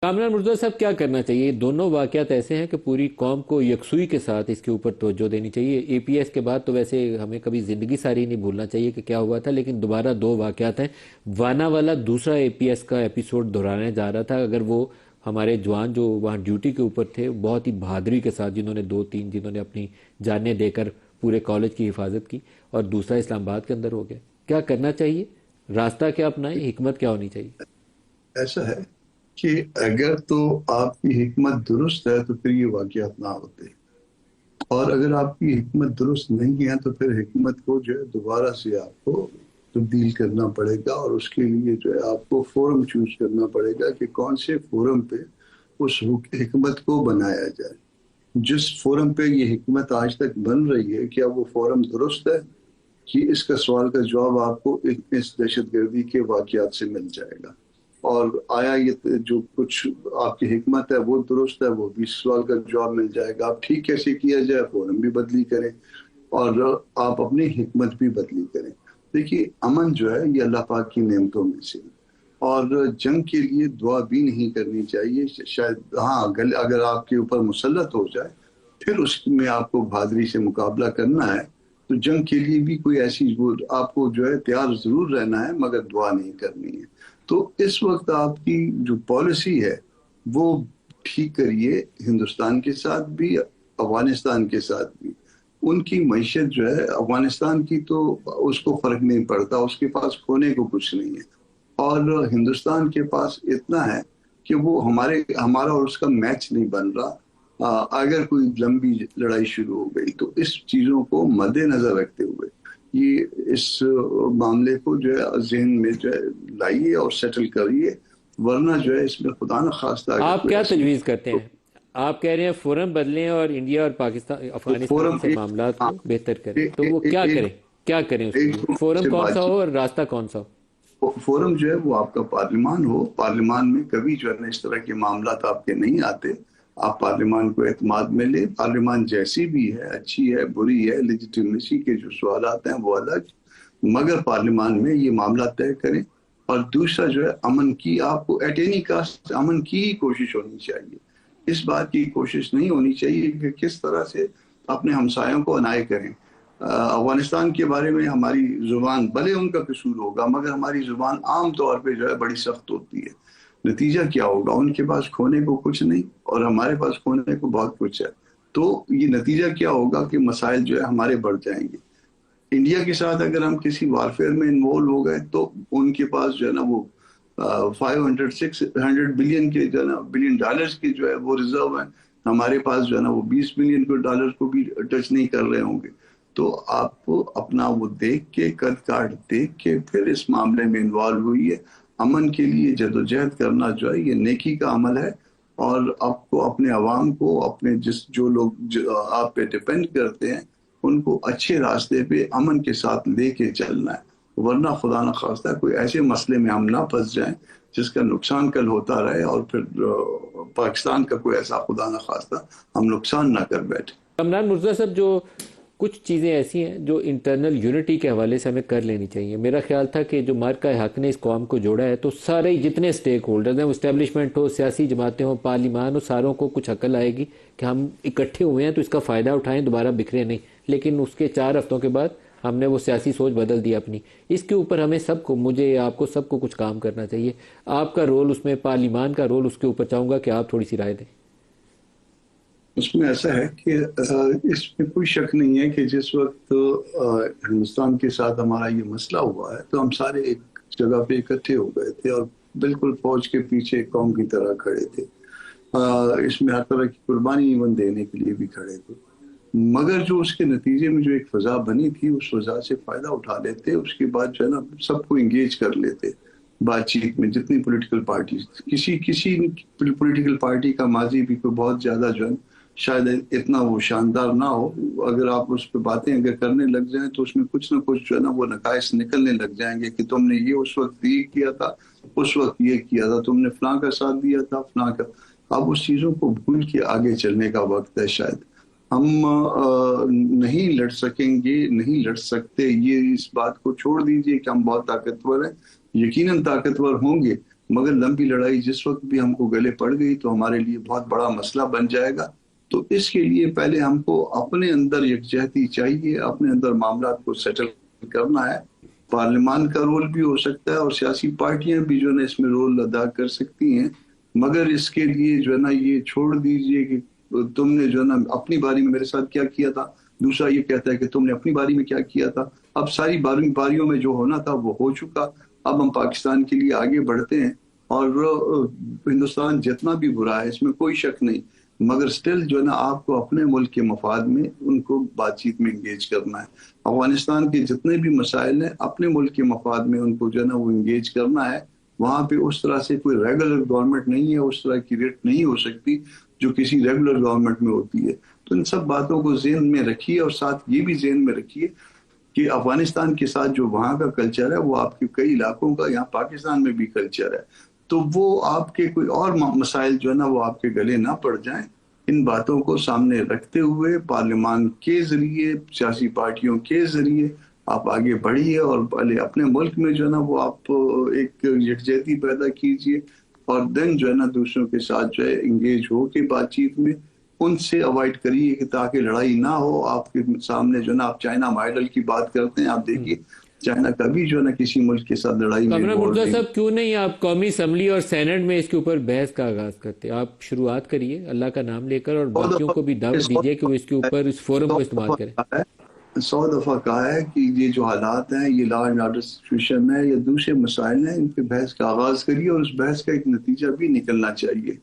کامران مرزا صاحب کیا کرنا چاہیے؟ دونوں واقعات ایسے ہیں کہ پوری قوم کو یکسوئی کے ساتھ اس کے اوپر توجہ دینی چاہیے۔ اے پی ایس کے بعد تو ویسے ہمیں کبھی زندگی ساری نہیں بھولنا چاہیے کہ کیا ہوا تھا، لیکن دوبارہ دو واقعات ہیں۔ وانا والا دوسرا اے پی ایس کا ایپیسوڈ دہرانے جا رہا تھا۔ اگر وہ ہمارے جوان جو وہاں ڈیوٹی کے اوپر تھے بہت ہی بہادری کے ساتھ، جنہوں نے جنہوں نے اپنی جانیں دے کر پورے کالج کی حفاظت کی، اور دوسرا اسلام آباد کے اندر ہو گیا، کیا کرنا چاہیے؟ راستہ کیا اپنائیں؟ حکمت کیا ہونی چاہیے؟ ایسا ہے کہ اگر تو آپ کی حکمت درست ہے تو پھر یہ واقعات نہ ہوتے، اور اگر آپ کی حکمت درست نہیں ہے تو پھر حکمت کو جو ہے دوبارہ سے آپ کو تبدیل کرنا پڑے گا، اور اس کے لیے جو ہے آپ کو فورم چوز کرنا پڑے گا کہ کون سے فورم پہ اس حکمت کو بنایا جائے۔ جس فورم پہ یہ حکمت آج تک بن رہی ہے، کیا وہ فورم درست ہے؟ کہ اس کا سوال کا جواب آپ کو اس دہشت گردی کے واقعات سے مل جائے گا۔ اور آیا یہ جو کچھ آپ کی حکمت ہے وہ درست ہے؟ وہ بھی سوال کا جواب مل جائے گا۔ آپ ٹھیک کیسے کیا جائے، فورم بھی بدلی کریں اور آپ اپنی حکمت بھی بدلی کریں۔ دیکھیے، امن جو ہے یہ اللہ پاک کی نعمتوں میں سے، اور جنگ کے لیے دعا بھی نہیں کرنی چاہیے۔ شاید ہاں اگر آپ کے اوپر مسلط ہو جائے پھر اس میں آپ کو بہادری سے مقابلہ کرنا ہے، تو جنگ کے لیے بھی کوئی ایسی آپ کو جو ہے تیار ضرور رہنا ہے، مگر دعا نہیں کرنی ہے۔ تو اس وقت آپ کی جو پالیسی ہے وہ ٹھیک کریے، ہندوستان کے ساتھ بھی افغانستان کے ساتھ بھی۔ ان کی معیشت جو ہے افغانستان کی تو اس کو فرق نہیں پڑتا، اس کے پاس کھونے کو کچھ نہیں ہے، اور ہندوستان کے پاس اتنا ہے کہ وہ ہمارا اور اس کا میچ نہیں بن رہا۔ اگر کوئی لمبی لڑائی شروع ہو گئی تو اس چیزوں کو مد نظر رکھتے ہوئے یہ اس معاملے کو جو ہے ذہن میں جو ہے لائیے اور سیٹل کریے، ورنہ جو ہے اس میں خدا نہ خواستہ اگر آپ کوئی کیا ایسی تجویز کرتے ہیں؟ آپ کہہ رہے ہیں فورم بدلیں اور انڈیا اور پاکستان افغانستان فورم سے معاملات کو بہتر کریں، تو وہ ایک کیا کریں؟ کیا کریں اس کے لیے؟ فورم سے کون بات سا ہو چیت، اور راستہ کون سا ہو؟ فورم جو ہے وہ آپ کا پارلیمان ہو۔ پارلیمان میں کبھی جو ہے نا اس طرح کے معاملات آپ کے نہیں آتے۔ آپ پارلیمان کو اعتماد میں لیں۔ پارلیمان جیسی بھی ہے، اچھی ہے بری ہے، لیجیٹیمیسی کے جو سوالات ہیں وہ الگ، مگر پارلیمان میں یہ معاملہ طے کریں۔ اور دوسرا جو ہے امن کی، آپ کو ایٹ اینی کاسٹ امن کی ہی کوشش ہونی چاہیے۔ اس بات کی کوشش نہیں ہونی چاہیے کہ کس طرح سے اپنے ہمسایوں کو انائے کریں۔ افغانستان کے بارے میں ہماری زبان، بھلے ان کا قصور ہوگا مگر ہماری زبان عام طور پہ جو ہے بڑی سخت ہوتی ہے۔ نتیجہ کیا ہوگا؟ ان کے پاس کھونے کو کچھ نہیں اور ہمارے پاس کھونے کو بہت کچھ ہے، تو یہ نتیجہ کیا ہوگا کہ مسائل جو ہے ہمارے بڑھ جائیں گے۔ انڈیا کے ساتھ اگر ہم کسی وارفیئر میں انوالو ہو گئے تو ان کے پاس جو ہے نا وہ 500-600 بلین کے جو ہے نا بلین ڈالرز کے جو ہے وہ ریزرو ہیں، ہمارے پاس جو ہے نا وہ 20 بلین ڈالر کو بھی ٹچ نہیں کر رہے ہوں گے۔ تو آپ کو اپنا وہ دیکھ کے، قد کاٹ دیکھ کے پھر اس معاملے میں انوالو ہوئی ہے۔ امن کے لیے جدوجہد کرنا جو ہے یہ نیکی کا عمل ہے، اور آپ کو اپنے عوام کو، اپنے جو لوگ آپ پہ ڈیپینڈ کرتے ہیں، ان کو اچھے راستے پہ امن کے ساتھ لے کے چلنا ہے، ورنہ خدا نہ خواستہ کوئی ایسے مسئلے میں ہم نہ پھنس جائیں جس کا نقصان کل ہوتا رہے، اور پھر پاکستان کا کوئی ایسا خدا نہ خواستہ ہم نقصان نہ کر بیٹھے۔ کامران مرزا صاحب، جو کچھ چیزیں ایسی ہیں جو انٹرنل یونٹی کے حوالے سے ہمیں کر لینی چاہیے۔ میرا خیال تھا کہ جو مارکہ حق نے اس قوم کو جوڑا ہے، تو سارے جتنے سٹیک ہولڈرز ہیں، وہ اسٹیبلشمنٹ ہو، سیاسی جماعتیں ہوں، پارلیمان ہو، ساروں کو کچھ عقل آئے گی کہ ہم اکٹھے ہوئے ہیں تو اس کا فائدہ اٹھائیں، دوبارہ بکھرے نہیں۔ لیکن اس کے 4 ہفتوں کے بعد ہم نے وہ سیاسی سوچ بدل دی اپنی۔ اس کے اوپر ہمیں سب کو، مجھے، آپ کو، سب کو کچھ کام کرنا چاہیے۔ آپ کا رول اس میں، پارلیمان کا رول اس کے اوپر چاہوں گا کہ آپ تھوڑی سی رائے دیں۔ اس میں ایسا ہے کہ اس میں کوئی شک نہیں ہے کہ جس وقت ہندوستان کے ساتھ ہمارا یہ مسئلہ ہوا ہے تو ہم سارے ایک جگہ پہ اکٹھے ہو گئے تھے اور بالکل فوج کے پیچھے قوم کی طرح کھڑے تھے۔ اس میں ہر طرح کی قربانی ایون دینے کے لیے بھی کھڑے تھے، مگر جو اس کے نتیجے میں جو ایک فضا بنی تھی، اس فضا سے فائدہ اٹھا لیتے، اس کے بعد جو ہے نا سب کو انگیج کر لیتے بات چیت میں۔ جتنی پولیٹیکل پارٹیز، کسی پولیٹیکل پارٹی کا ماضی بھی کوئی بہت زیادہ جو ہے شاید اتنا وہ شاندار نہ ہو، اگر آپ اس پہ باتیں اگر کرنے لگ جائیں تو اس میں کچھ نہ کچھ جو ہے نا وہ نقائص نکلنے لگ جائیں گے کہ تم نے یہ اس وقت یہ کیا تھا، اس وقت یہ کیا تھا، تم نے فلاں کا ساتھ دیا تھا، فلاں کا۔ اب اس چیزوں کو بھول کے آگے چلنے کا وقت ہے۔ شاید ہم نہیں لڑ سکیں گے، نہیں لڑ سکتے، یہ اس بات کو چھوڑ دیجئے کہ ہم بہت طاقتور ہیں، یقیناً طاقتور ہوں گے، مگر لمبی لڑائی جس وقت بھی ہم کو گلے پڑ گئی تو ہمارے لیے بہت بڑا مسئلہ بن جائے گا. تو اس کے لیے پہلے ہم کو اپنے اندر یکجہتی چاہیے، اپنے اندر معاملات کو سیٹل کرنا ہے. پارلیمان کا رول بھی ہو سکتا ہے اور سیاسی پارٹیاں بھی جو ہے نا اس میں رول ادا کر سکتی ہیں، مگر اس کے لیے جو ہے نا یہ چھوڑ دیجئے کہ تم نے جو ہے نا اپنی باری میں میرے ساتھ کیا کیا تھا، دوسرا یہ کہتا ہے کہ تم نے اپنی باری میں کیا کیا تھا. اب ساری باریوں میں جو ہونا تھا وہ ہو چکا. اب ہم پاکستان کے لیے آگے بڑھتے ہیں اور ہندوستان جتنا بھی برا ہے اس میں کوئی شک نہیں، مگر سٹل جو ہے نا آپ کو اپنے ملک کے مفاد میں ان کو بات چیت میں انگیج کرنا ہے. افغانستان کے جتنے بھی مسائل ہیں اپنے ملک کے مفاد میں ان کو جو ہے نا وہ انگیج کرنا ہے. وہاں پہ اس طرح سے کوئی ریگولر گورنمنٹ نہیں ہے، اس طرح کی ریٹ نہیں ہو سکتی جو کسی ریگولر گورنمنٹ میں ہوتی ہے. تو ان سب باتوں کو ذہن میں رکھیے اور ساتھ یہ بھی ذہن میں رکھیے کہ افغانستان کے ساتھ جو وہاں کا کلچر ہے وہ آپ کے کئی علاقوں کا یہاں پاکستان میں بھی کلچر ہے. تو وہ آپ کے کوئی اور مسائل جو ہے نا وہ آپ کے گلے نہ پڑ جائیں. ان باتوں کو سامنے رکھتے ہوئے پارلیمان کے ذریعے، سیاسی پارٹیوں کے ذریعے آپ آگے بڑھیے اور پہلے اپنے ملک میں جو ہے نا وہ آپ ایک یکجہتی پیدا کیجیے اور دین جو ہے نا دوسروں کے ساتھ جو ہے انگیج ہو کے بات چیت میں ان سے اوائڈ کریے کہ تاکہ لڑائی نہ ہو. آپ کے سامنے جو ہے نا آپ چائنا ماڈل کی بات کرتے ہیں، آپ دیکھیے چائنا کبھی جو ہے نا کسی ملک کے ساتھ لڑائی میں کامران مرتضیٰ صاحب کیوں نہیں آپ قومی اسمبلی اور سینٹ میں اس کے اوپر بحث کا آغاز کرتے؟ آپ شروعات کریے اللہ کا نام لے کر اور باقیوں کو بھی دعوت دیجیے کہ وہ اس کے اوپر اس فورم کو استعمال کریں. 100 دفعہ کہا ہے کہ یہ جو حالات ہیں، یہ لا اینڈ آرڈر سچویشن ہے یا دوسرے مسائل ہیں، ان پہ بحث کا آغاز کریے اور اس بحث کا ایک نتیجہ بھی نکلنا چاہیے.